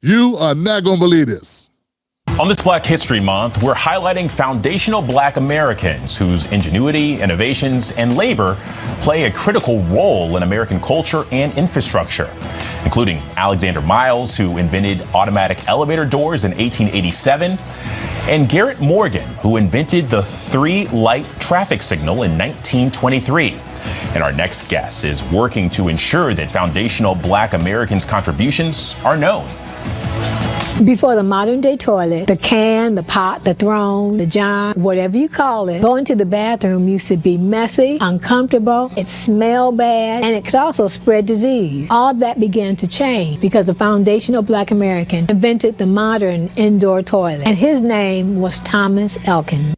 You are not going to believe this. On this Black History Month, we're highlighting foundational Black Americans whose ingenuity, innovations, and labor play a critical role in American culture and infrastructure, including Alexander Miles, who invented automatic elevator doors in 1887, and Garrett Morgan, who invented the three-light traffic signal in 1923. And our next guest is working to ensure that foundational Black Americans' contributions are known. Before the modern day toilet, the can, the pot, the throne, the john, whatever you call it, going to the bathroom used to be messy, uncomfortable, it smelled bad, and it could also spread disease. All that began to change because the foundational Black American invented the modern indoor toilet, and his name was Thomas Elkins.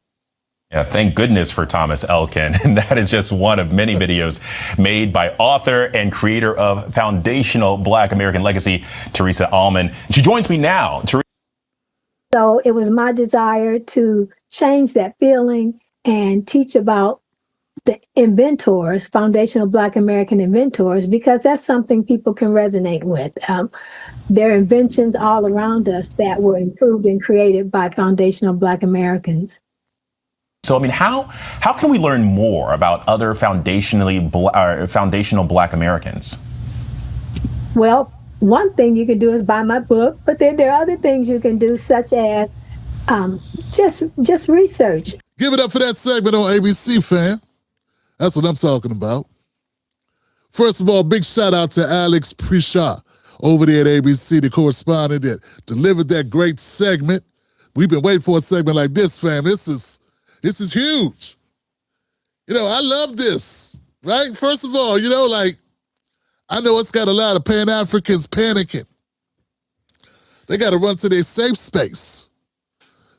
Yeah, thank goodness for Thomas Elkins. And that is just one of many videos made by author and creator of Foundational Black American Legacy, Teresa Almond. She joins me now. So it was my desire to change that feeling and teach about the inventors, foundational Black American inventors, because that's something people can resonate with. There are inventions all around us that were improved and created by foundational Black Americans. So, I mean, how can we learn more about other foundational Black Americans? Well, one thing you can do is buy my book, but then there are other things you can do, such as just research. Give it up for that segment on ABC, fam. That's what I'm talking about. First of all, big shout out to Alex Prisha over there at ABC, the correspondent that delivered that great segment. We've been waiting for a segment like this, fam. This is huge. You know, I love this, right? First of all, you know, like, I know it's got a lot of Pan-Africans panicking. They got to run to their safe space.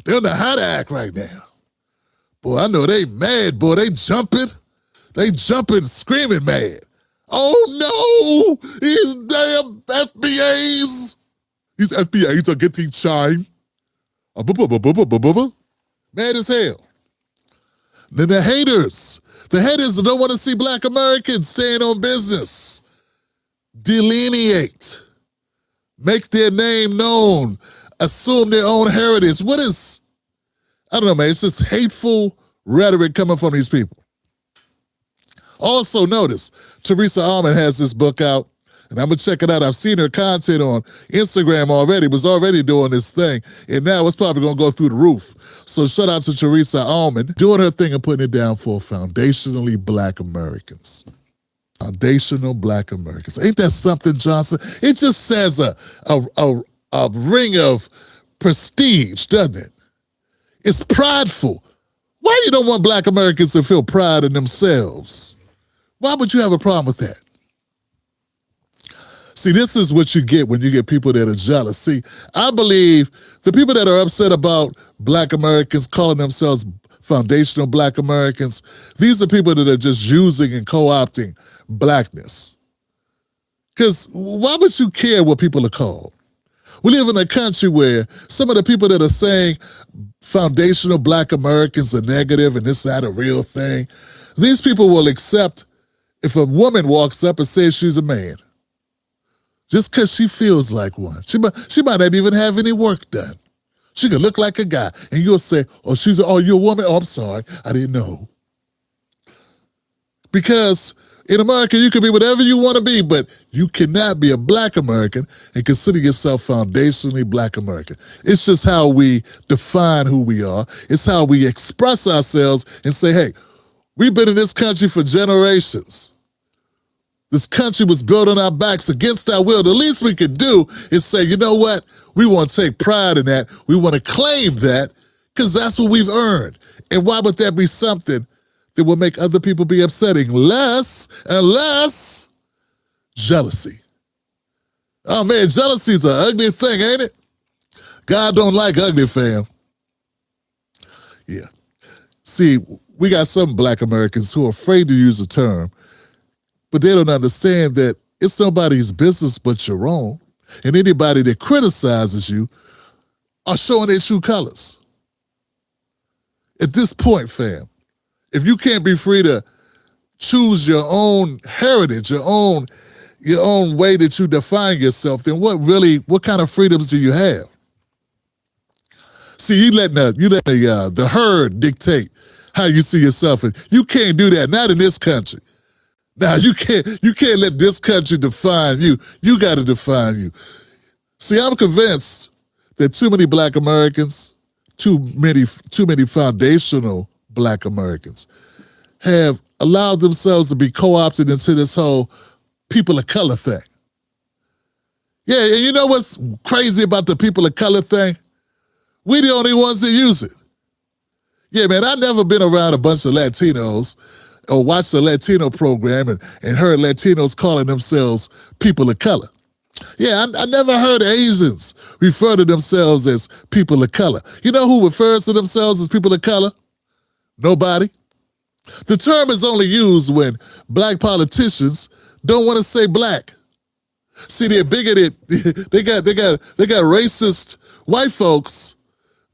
They don't know how to act right now. Boy, I know they mad, boy. They jumping, screaming mad. Oh, no, these damn FBAs. These FBAs are getting shine. Mad as hell. Then the haters that don't want to see Black Americans staying on business, delineate, make their name known, assume their own heritage. I don't know, man, it's just hateful rhetoric coming from these people. Also notice, Teresa Almond has this book out, and I'm going to check it out. I've seen her content on Instagram already, was already doing this thing, and now it's probably going to go through the roof. So shout out to Teresa Almond, doing her thing and putting it down for foundationally Black Americans. Foundational Black Americans. Ain't that something, Johnson? It just says a ring of prestige, doesn't it? It's prideful. Why you don't want Black Americans to feel pride in themselves? Why would you have a problem with that? See, this is what you get when you get people that are jealous. See, I believe the people that are upset about Black Americans calling themselves foundational Black Americans, these are people that are just using and co-opting Blackness. Because why would you care what people are called? We live in a country where some of the people that are saying foundational Black Americans are negative and this is not a real thing, these people will accept if a woman walks up and says she's a man. Just because she feels like one. She might not even have any work done. She could look like a guy, and you'll say, oh, you're a woman? Oh, I'm sorry, I didn't know. Because in America, you can be whatever you want to be, but you cannot be a Black American and consider yourself foundationally Black American. It's just how we define who we are. It's how we express ourselves and say, hey, we've been in this country for generations. This country was built on our backs against our will. The least we could do is say, you know what? We want to take pride in that. We want to claim that because that's what we've earned. And why would that be something that will make other people be upsetting? Less and less jealousy. Oh, man, jealousy is an ugly thing, ain't it? God don't like ugly, fam. Yeah. See, we got some Black Americans who are afraid to use the term, but they don't understand that it's nobody's business but your own. And anybody that criticizes you are showing their true colors. At this point, fam, if you can't be free to choose your own heritage, your own your own way that you define yourself, then what kind of freedoms do you have? See, you letting the herd dictate how you see yourself, and you can't do that. Not in this country. Now you can't let this country define you. You got to define you. See, I'm convinced that too many Black Americans, too many foundational Black Americans, have allowed themselves to be co-opted into this whole people of color thing. Yeah, and you know what's crazy about the people of color thing? We the only ones that use it. Yeah, man, I've never been around a bunch of Latinos or watched a Latino program and heard Latinos calling themselves people of color. Yeah, I never heard Asians refer to themselves as people of color. You know who refers to themselves as people of color? Nobody. The term is only used when Black politicians don't want to say Black. See, they're bigoted. They got racist white folks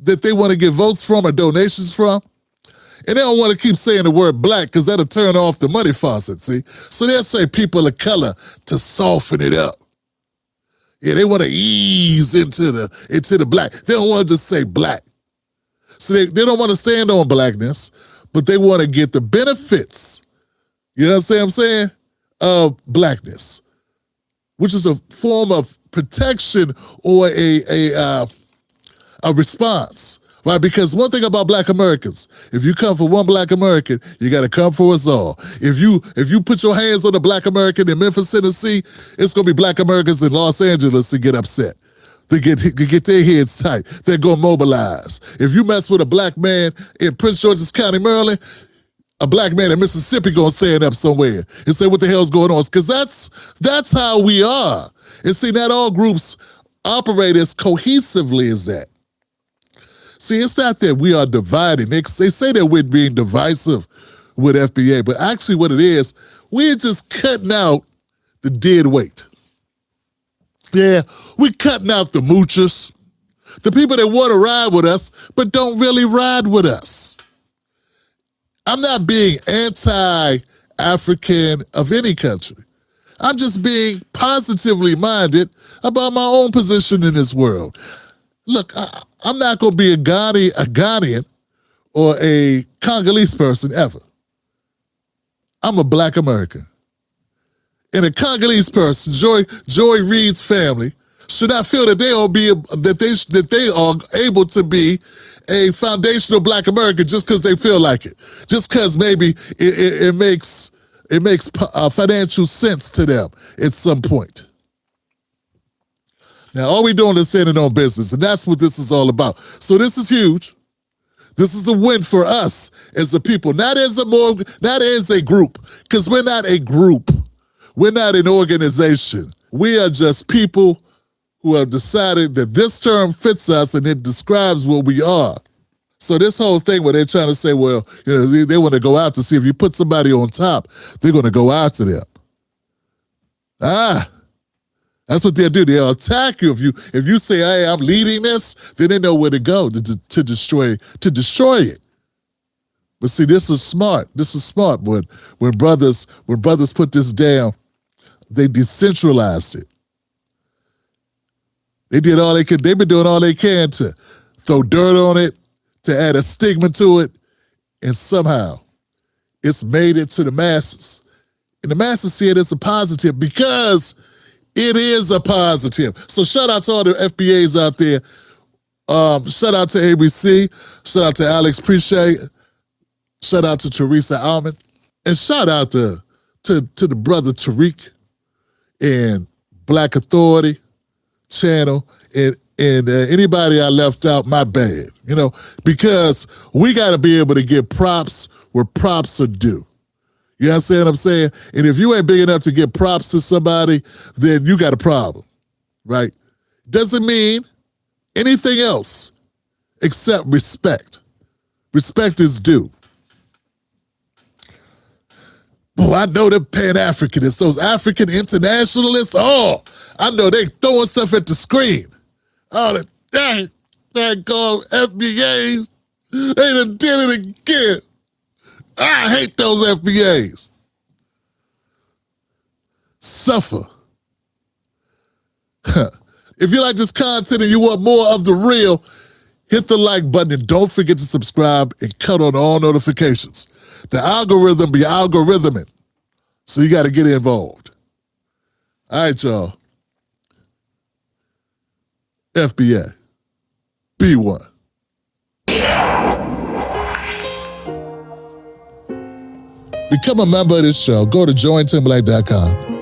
that they want to get votes from or donations from. And they don't want to keep saying the word Black because that'll turn off the money faucet, see? So they'll say people of color to soften it up. Yeah, they want to ease into the Black. They don't want to just say Black. So they don't want to stand on Blackness, but they want to get the benefits, you know what I'm saying, of Blackness, which is a form of protection or a response, right? Because one thing about Black Americans, if you come for one Black American, you got to come for us all. If you put your hands on a Black American in Memphis, Tennessee, it's going to be Black Americans in Los Angeles to get upset. They get their heads tight. They're going to mobilize. If you mess with a Black man in Prince George's County, Maryland, a Black man in Mississippi going to stand up somewhere and say, what the hell's going on? Because that's how we are. And see, not all groups operate as cohesively as that. See, it's not that we are dividing. They say that we're being divisive with FBA, but actually what it is, we're just cutting out the dead weight. Yeah, we're cutting out the moochers, the people that want to ride with us, but don't really ride with us. I'm not being anti-African of any country. I'm just being positively minded about my own position in this world. Look, I'm not going to be a Ghanaian or a Congolese person ever. I'm a Black American. And a Congolese person, Joy Reid's family, should not feel that they are able to be a foundational Black American just because they feel like it, just because maybe it makes financial sense to them at some point. Now, all we're doing is standing on business, and that's what this is all about. So this is huge. This is a win for us as a people, not as a group, because we're not a group. We're not an organization. We are just people who have decided that this term fits us and it describes what we are. So this whole thing where they're trying to say, well, you know, they want to go out to see if you put somebody on top, they're going to go after them. That's what they'll do. They'll attack you if you say, hey, I'm leading this, then they know where to go to destroy it. But see, this is smart. This is smart. When brothers put this down, they decentralized it. They did all they could. They've been doing all they can to throw dirt on it, to add a stigma to it, and somehow it's made it to the masses. And the masses see it as a positive because it is a positive. So shout out to all the FBAs out there. Shout out to ABC. Shout out to Alex Appreciate. Shout out to Teresa Almond. And shout out to the brother Tariq and Black Authority channel and anybody I left out, my bad. You know, because we got to be able to give props where props are due. You understand what I'm saying? And if you ain't big enough to give props to somebody, then you got a problem, right? Doesn't mean anything else except respect. Respect is due. Boy, I know them Pan-Africanists, those African internationalists. Oh, I know they throwing stuff at the screen. Oh, they call FBAs. They done did it again. I hate those FBAs. Suffer If you like this content and you want more of the real, hit the like button and don't forget to subscribe and cut on all notifications. The algorithm be algorithming, so you got to get involved. All right, y'all. FBI. Be one. Become a member of this show. Go to jointimberlake.com.